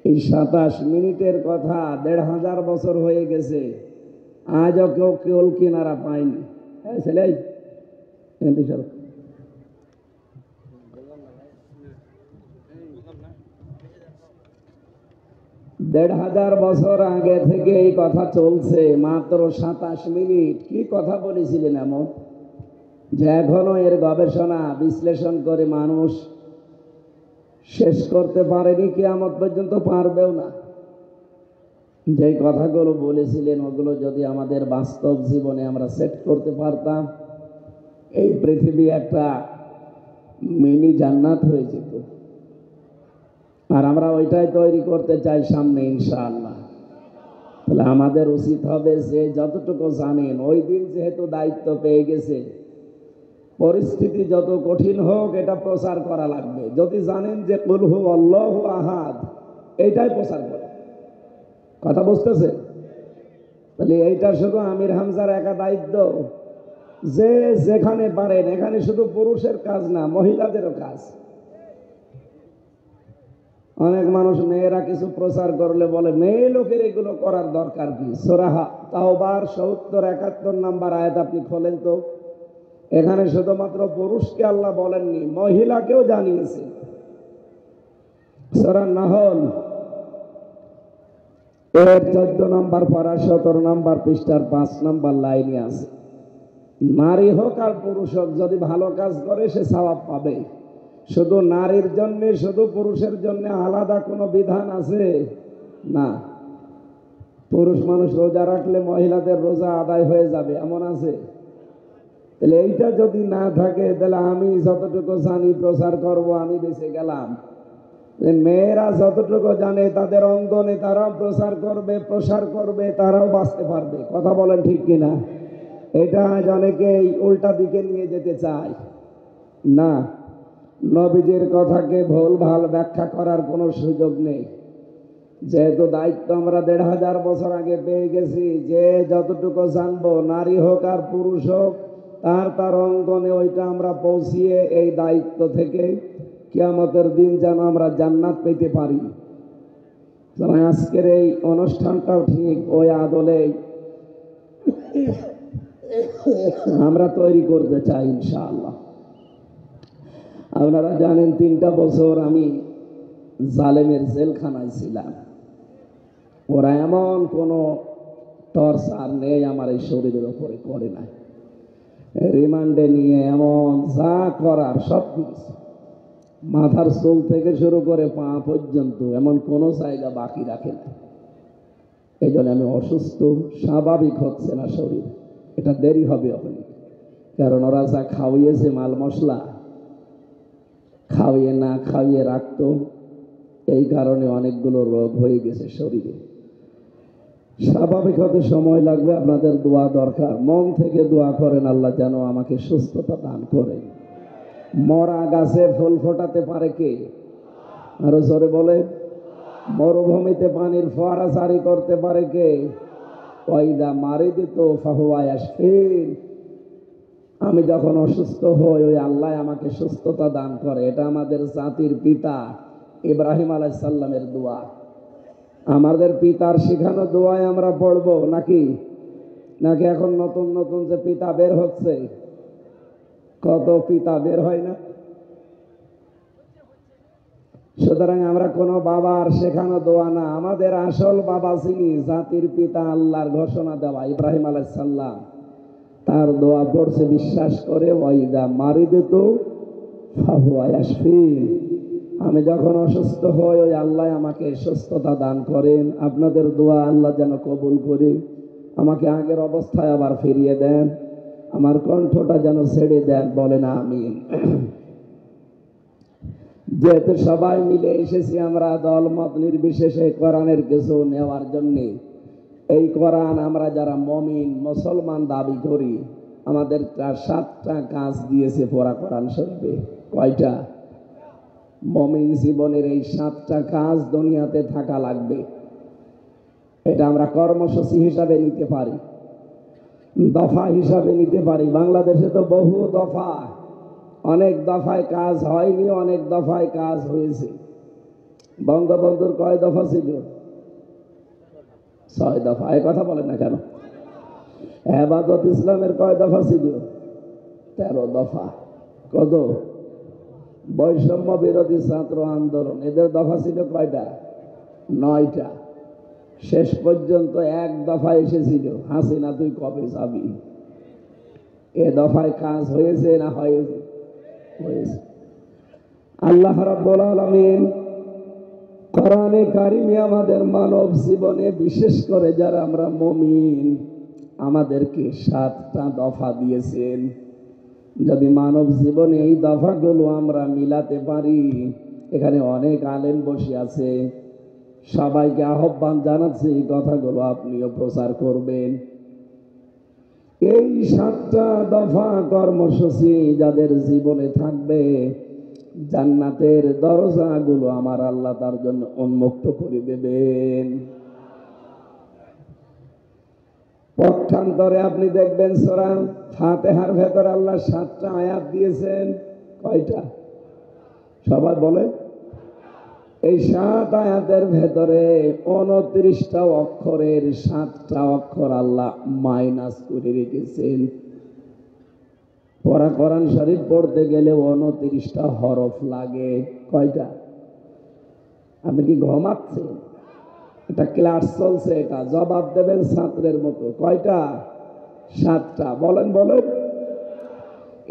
এই 27 মিনিটের কথা ১,৫০০ বছর হয়ে গেছে, আজও কেউ কেউল কিনারা পায়নি। ছেলে ১,৫০০ বছর আগে থেকে এই কথা চলছে, মাত্র 27 মিনিট। কি কথা বলেছিলেন এমন যে এখনো এর গবেষণা বিশ্লেষণ করে মানুষ শেষ করতে পারেনি, কিয়ামত পর্যন্ত পারবেও না। যে কথাগুলো বলেছিলেন ওগুলো যদি আমাদের বাস্তব জীবনে আমরা সেট করতে পারতাম, এই পৃথিবী একটা মিনি জান্নাত হয়ে যেত। আর আমরা ওইটাই তৈরি করতে চাই সামনে ইনশাআল্লাহ। তাহলে আমাদের উচিত হবে যে যতটুকু জানেন, ওই দিন যেহেতু দায়িত্ব পেয়ে গেছে, পরিস্থিতি যত কঠিন হোক এটা প্রচার করা লাগবে। যদি জানেন যে কুল হু আল্লাহু আহাদ, এইটাই প্রচার করে। কথা বুঝতেছে? তাহলে এইটা শুধু আমির হামজার একা দায়িত্ব যে যেখানে পারেন, এখানে শুধু পুরুষের কাজ না, মহিলাদেরও কাজ। অনেক মানুষ মেয়েরা কিছু প্রচার করলে বলে মেয়ে লোকের এগুলো করার দরকার কি? সূরা তাওবার ৭০-৭১ নাম্বার আয়াত আপনি খোলেন তো। এখানে শুধুমাত্র পুরুষকে আল্লাহ বলেননি, মহিলাকেও জানিয়েছে। সূরা নাহল এর ১৪ নম্বর পারা ১৭ নম্বর পৃষ্ঠার ৫ নম্বর লাইনে আছে, নারী হোক আর পুরুষ হোক যদি ভালো কাজ করে সে সওয়াব পাবে। শুধু নারীর জন্য, শুধু পুরুষের জন্য আলাদা কোনো বিধান আছে না। পুরুষ মানুষ রোজা রাখলে মহিলাদের রোজা আদায় হয়ে যাবে এমন আছে? তাহলে এইটা যদি না থাকে, তাহলে আমি যতটুকু জানি প্রচার করব, আমি বেঁচে গেলাম। মেয়েরা যতটুকু জানে তাদের অঙ্গনে তারাও প্রসার করবে, তারাও বাঁচতে পারবে। কথা বলেন ঠিক কিনা? এটা আজ অনেকেই উল্টা দিকে নিয়ে যেতে চায় না। নবীজির কথাকে ভুল ভাল ব্যাখ্যা করার কোনো সুযোগ নেই। যেহেতু দায়িত্ব আমরা ১,৫০০ বছর আগে পেয়ে গেছি, যে যতটুকু জানবো, নারী হোক আর পুরুষ হোক, তার অঙ্গনে ওইটা আমরা পৌঁছিয়ে এই দায়িত্ব থেকে কিয়ামতের দিন যেন আমরা জান্নাত পেতে পারি। আজকের এই অনুষ্ঠানটাও ঠিক ওই আদলে আমরা তৈরি করতে চাই ইনশাআল্লাহ। আপনারা জানেন ৩টা বছর আমি জালেমের জেলখানায় ছিলাম। ওরা এমন কোনো টর্চার নেই আমার এই শরীরের ওপরে করে নাই। রিমান্ডে নিয়ে এমন যা করার সব কিছু, মাথার চুল থেকে শুরু করে পা পর্যন্ত এমন কোনো জায়গা বাকি রাখে না। এই জন্য আমি অসুস্থ, স্বাভাবিক হচ্ছে না শরীর। এটা দেরি হবে ওখানে, কারণ ওরা যা খাওয়িয়েছে মাল মশলা, খাওয়িয়ে না খাওয়িয়ে রাখতো, এই কারণে অনেকগুলো রোগ হয়ে গেছে শরীরে। স্বাভাবিক হতে সময় লাগবে। আপনাদের দোয়া দরকার, মন থেকে দোয়া করেন আল্লাহ যেন আমাকে সুস্থতা দান করেন। মরা গাছে ফুল ফোটাতে পারে কে? আরো জোরে বলে। মরুভূমিতে পানির ফোয়ারা জারি করতে পারে কে? ওয়াইদা মারিদিত ফাহুয়া ইয়াশফিন। আমি যখন অসুস্থ হই, ওই আল্লাহ আমাকে সুস্থতা দান করে। এটা আমাদের জাতির পিতা ইব্রাহিম আলাইহিস সালামের দোয়া। আমাদের পিতার শেখানো দোয়ায় আমরা পড়বো নাকি এখন নতুন নতুন যে পিতা বের হচ্ছে, কত পিতা বের হয় না? সুতরাং আমরা কোনো বাবার শেখানো দোয়া না, আমাদের আসল বাবা যিনি জাতির পিতা, আল্লাহর ঘোষণা দেওয়া ইব্রাহিম আলাইহিস সালাম, তার দোয়া পড়ছে বিশ্বাস করে। ওয়াইদা মারিদিতু ফাহুয়া ইয়াশফিন। আমি যখন অসুস্থ হই, ওই আল্লাহ আমাকে সুস্থতা দান করেন। আপনাদের দোয়া আল্লাহ যেন কবুল করে আমাকে আগের অবস্থায় আবার ফিরিয়ে দেন, আমার কণ্ঠটা যেন ছেড়ে দেন। বলেন আমিন। যেহেতু সবাই মিলে এসেছি আমরা দলমত নির্বিশেষে কোরআনের কিছু নেওয়ার জন্যে, এই কোরআন আমরা যারা মমিন মুসলমান দাবি করি, আমাদের 7টা কাজ দিয়েছে পড়া কোরআন শরীফে। কয়টা? মমিন জীবনের এই 7টা কাজ দুনিয়াতে থাকা লাগবে। এটা আমরা কর্মসূচি হিসাবে নিতে পারি, দফা হিসাবে নিতে পারি। বাংলাদেশে তো বহু দফা, অনেক দফায় কাজ হয়নি, অনেক দফায় কাজ হয়েছে। বঙ্গবন্ধুর কয় দফা ছিল? 6 দফা। এই কথা বলেন না কেন? হেফাজত ইসলামের কয় দফা ছিল? 13 দফা। কত? বৈষম্য বিরোধী ছাত্র আন্দোলন, এদের দফা ছিল কয়টা? 9টা। শেষ পর্যন্ত এক দফা এসেছিল, হাসিনা তুই কবে যাবি। এ দফায় কাজ হয়েছে না হয়েছে? হয়েছে। আল্লাহ রাব্বুল আলামিন কোরআনে কারিমে আমাদের মানব জীবনে, বিশেষ করে যারা আমরা মুমিন, আমাদেরকে 7টা দফা দিয়েছেন। যদি মানব জীবনে এই দফাগুলো আমরা মিলাতে পারি, এখানে অনেক আলেম বসে আছে, সবাইকে আহ্বান জানাচ্ছি এই কথাগুলো আপনিও প্রচার করবেন। এই 7টা দফা কর্মসূচি যাদের জীবনে থাকবে, জান্নাতের দরজাগুলো আমার আল্লাহ তার জন্য উন্মুক্ত করে দেবেন। পক্ষান্তরে আপনি দেখবেন সূরা ফাতিহার ভেতর আল্লাহ 7টা আয়াত দিয়েছেন। কয়টা? সবাই বলে। এই 7 আয়াতের ভেতরে 29টা অক্ষরের 7টা অক্ষর আল্লাহ মাইনাস করে রেখেছেন। পড়া কোরআন শরীফ পড়তে গেলে 29টা হরফ লাগে। কয়টা? আপনি কি ঘুমাচ্ছেন? এটা ক্লাস চলছে, এটা জবাব দেবেন ছাত্রের মতো। কয়টা? 7টা। বলেন বলেন।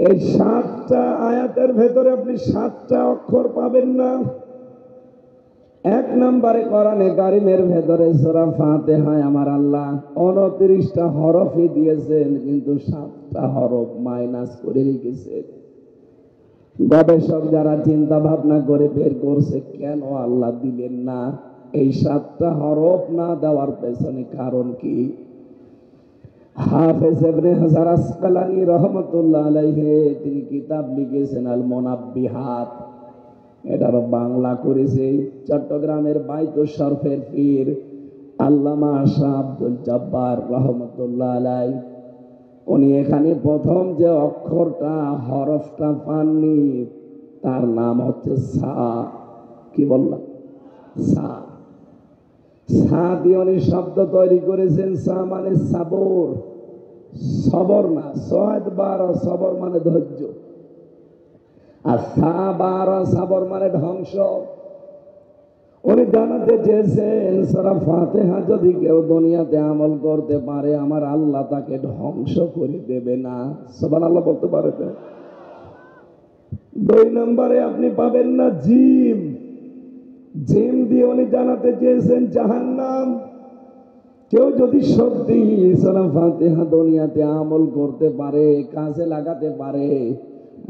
এই 7টা আয়াতের ভেতরে আপনি 7টা অক্ষর পাবেন না। 1 নম্বরে কোরআনে কারিমের ভেতরে সূরা ফাতিহায় আমার আল্লাহ 29টা হরফই দিয়েছেন, কিন্তু 7টা হরফ মাইনাস করে রেখেছেন। গবেষক যারা চিন্তা ভাবনা করে বের করছে কেন আল্লাহ দিলেন না, এই 7টা হরফ না দেওয়ার পেছনে কারণ কি? হাফেজ ইবনে হাজার আসকালানী রাহমাতুল্লাহ আলাইহি তিনি কিতাব লিখেছেন আল মুনাব্বিহাত। এটার বাংলা করেছে চট্টগ্রামের বাইতুশ শরফের পীর আল্লামা শাহ আব্দুল জব্বার রাহমাতুল্লাহ আলাইহি। উনি এখানে প্রথম যে অক্ষরটা, হরফটা পাননি, তার নাম হচ্ছে সা। কি বললাম? সা। সা দিয়ে উনি শব্দ তৈরি করেছেন। সা মানে সাবর, সবর না, 6 সবর মানে ধৈর্য, আর সা 12 সাবর মানে ধ্বংস। উনি জানাতে চেয়েছেন সূরা ফাতিহা যদি কেউ দুনিয়াতে আমল করতে পারে, আমার আল্লাহ তাকে ধ্বংস করে দেবে না। সুবহানাল্লাহ বলতে পারে। 2 নম্বরে আপনি পাবেন না জিম। জিম দিয়ে উনি জানাতে চেয়েছেন জাহান্নাম। কেউ যদি সত্যি সূরা ফাতিহা দুনিয়াতে আমল করতে পারে, কাজে লাগাতে পারে,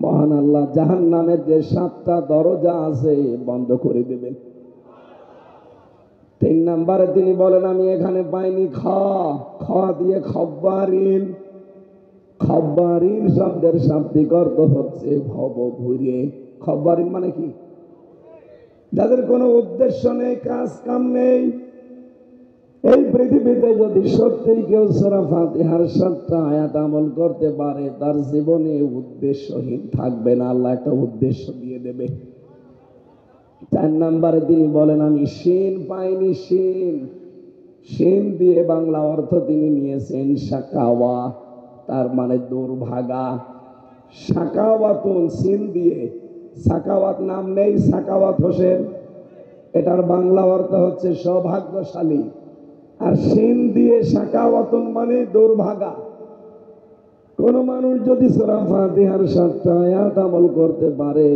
মহান আল্লাহ জাহান্নামের যে 7টা দরজা আছে বন্ধ করে দেবেন। 3 নম্বরে তিনি বলেন আমি এখানে পাইনি খ। খ দিয়ে খব্বারিন। খব্বারিন শব্দের শাব্দিক অর্থ হচ্ছে ভব ঘুরে। খব্বারিন মানে কি? যাদের কোনো উদ্দেশ্য নেই, কাজ কাম নেই। এই পৃথিবীতে যদি সত্যিই কেউ সূরা ফাতিহার 7টা আয়াত আমল করতে পারে, তার জীবনে উদ্দেশ্যহীন থাকবে না, আল্লাহ একটা উদ্দেশ্য দিয়ে দেবে। 4 নম্বরে তিনি বলেন আমি শিন পাইনি। শিন, শিন দিয়ে বাংলা অর্থ তিনি নিয়েছেন শাকাওয়া, তার মানে দুর্ভাগা। শাকাওয়াতুন সিন দিয়ে, সাকাওয়াত নাম নেই, সাকাওয়াত হোসেন, এটার বাংলা অর্থ হচ্ছে সৌভাগ্যশালী। আর সিন দিয়ে শাকাওয়াতুন মানে দুর্ভাগা। কোন মানুষ যদি সূরা ফাতিহার 7টা আয়াত আমল করতে পারে,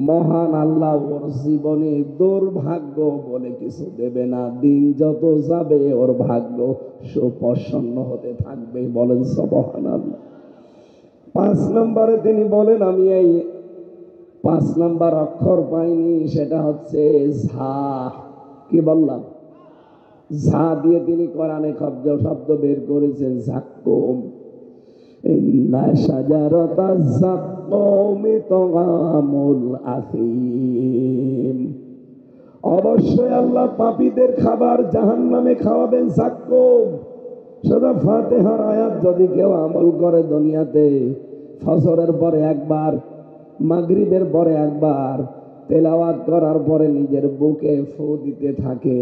মহান আল্লাহ ওর জীবনে দুর্ভাগ্য বলে কিছু দেবে না। দিন যত যাবে ওর ভাগ্য সুপ্রসন্ন হতে থাকবে। বলেন সুবহানাল্লাহ। 5 নম্বরে তিনি বলেন আমি এই 5 নম্বর অক্ষর পাইনি, সেটা হচ্ছে ঝা। কি বললাম? ঝা দিয়ে তিনি কোরআনে শব্দ বের করেছেন যাক্কুম। ইন্না শাজারাতাজ যাক্কুমি তাআমুল আসীম। অবশ্যই আল্লাহ পাপীদের খাবার জাহান্নামে খাওয়াবেন যাক্কুম। সূরা ফাতিহার আয়াত যদি কেউ আমল করে দুনিয়াতে, ফজরের পরে একবার, মাগরিবের পরে একবার, তেলাওয়াত করার পরে নিজের বুকে ফু দিতে থাকে,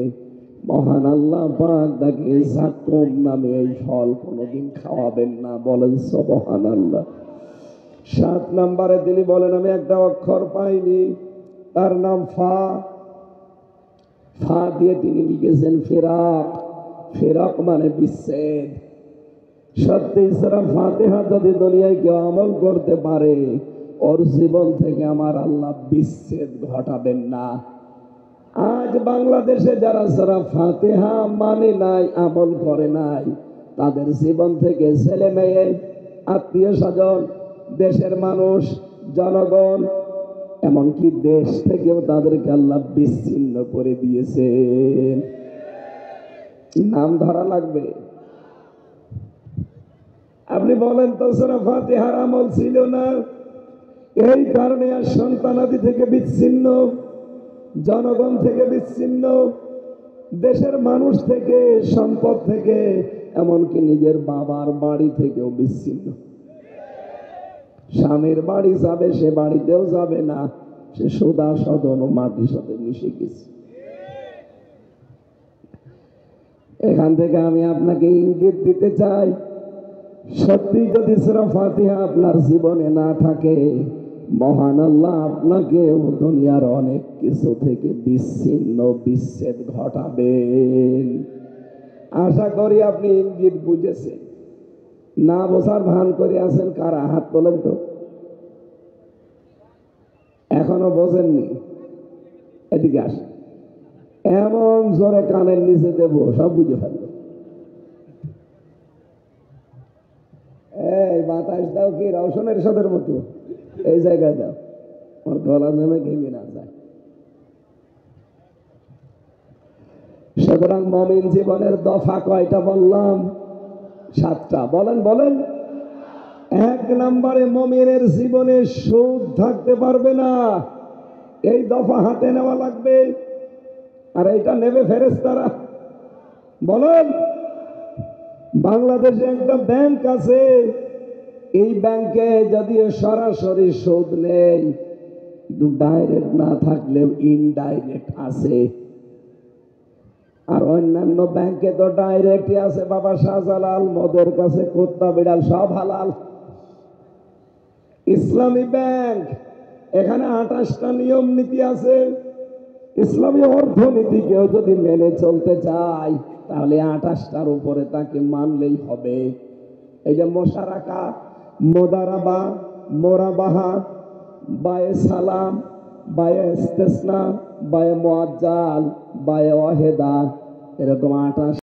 মহান আল্লাহ পাক তাকে যাকুম নামে এই ফল কোনোদিন খাওয়াবেন না। বলেন সুবহানাল্লাহ। 7 নম্বরে তিনি বলেন, আমি একটা অক্ষর পাইনি, তার নাম ফা। ফা দিয়ে তিনি লিখেছেন ফিরাক। ফিরাক মানে বিচ্ছেদ। সত্যি সূরা ফাতিহা যদি দুনিয়ায় কেউ আমল করতে পারে, ওর জীবন থেকে আমার আল্লাহ বিচ্ছেদ ঘটাবেন না। আজ বাংলাদেশে যারা সূরা ফাতিহা মানে নাই, আমল করে নাই, তাদের জীবন থেকে ছেলে মেয়ে, আত্মীয় স্বজন, দেশের মানুষ, জনগণ, এমনকি দেশ থেকেও তাদেরকে আল্লাহ বিচ্ছিন্ন করে দিয়েছেন। নাম ধরা লাগবে। আপনি বলেন তো সূরা ফাতিহার আমল ছিল না, এই কারণে আর সন্তানাদি থেকে বিচ্ছিন্ন, জনগণ থেকে বিচ্ছিন্ন, দেশের মানুষ থেকে, সম্পদ থেকে, এমনকি নিজের বাবার বাড়ি থেকেও বিচ্ছিন্ন। স্বামীর বাড়ি যাবে, সে বাড়িতেও যাবে না, সে সদা সদন ও মাটির সাথে মিশে গেছে। এখান থেকে আমি আপনাকে ইঙ্গিত দিতে চাই, সত্যি যদি সূরা ফাতিহা আপনার জীবনে না থাকে, মহান আল্লাহ আপনাকে দুনিয়ার অনেক কিছু থেকে বিচ্ছিন্ন, বিচ্ছেদ ঘটাবেন। আশা করি আপনি ইঙ্গিত বুঝেছেন। না বোঝার ভান করে আছেন কারা? হাত তোলেন তো। এখনো বোঝেননি? এদিকে আসেন, এমন জোরে কানের নিচে দেব সব বুঝে ফেলবে। এই বাতাস দাও কি রওশনের সাদের মতো, এই জায়গায় দাও, আমার গলা জমে ঘেমে না যায়। সুতরাং মুমিন জীবনের দফা কয়টা বললাম? 7টা। বলেন বলেন। 1 নম্বরে মুমিনের জীবনে সুদ থাকতে পারবে না, এই দফা হাতে নেওয়া লাগবে। আর এটা নেবে ফেরেশতারা। বলেন, বাংলাদেশে একটা ব্যাংক আছে, এই ব্যাংকে যদিও সরাসরি সুদ নেই, ডাইরেক্ট না থাকলেও ইনডাইরেক্ট আছে। আর অন্যান্য ব্যাংকে তো ডাইরেক্টই আছে। বাবা শাহজালাল, মদের কাছে কুত্তা বিড়াল সব হালাল। ইসলামী ব্যাংক, এখানে 28টা নিয়ম নীতি আছে। ইসলামী অর্থনীতি কেউ যদি মেনে চলতে চায়, তাহলে 28টার উপরে তাকে মানলেই হবে। এই যে মোশারাকা, মোদারাবা, মোরাবাহা, বায়ে সালাম, বায়ে ইস্তেসনা, বায়ে মুআজ্জাল, বায়ে ওয়াহেদা, এরকম 28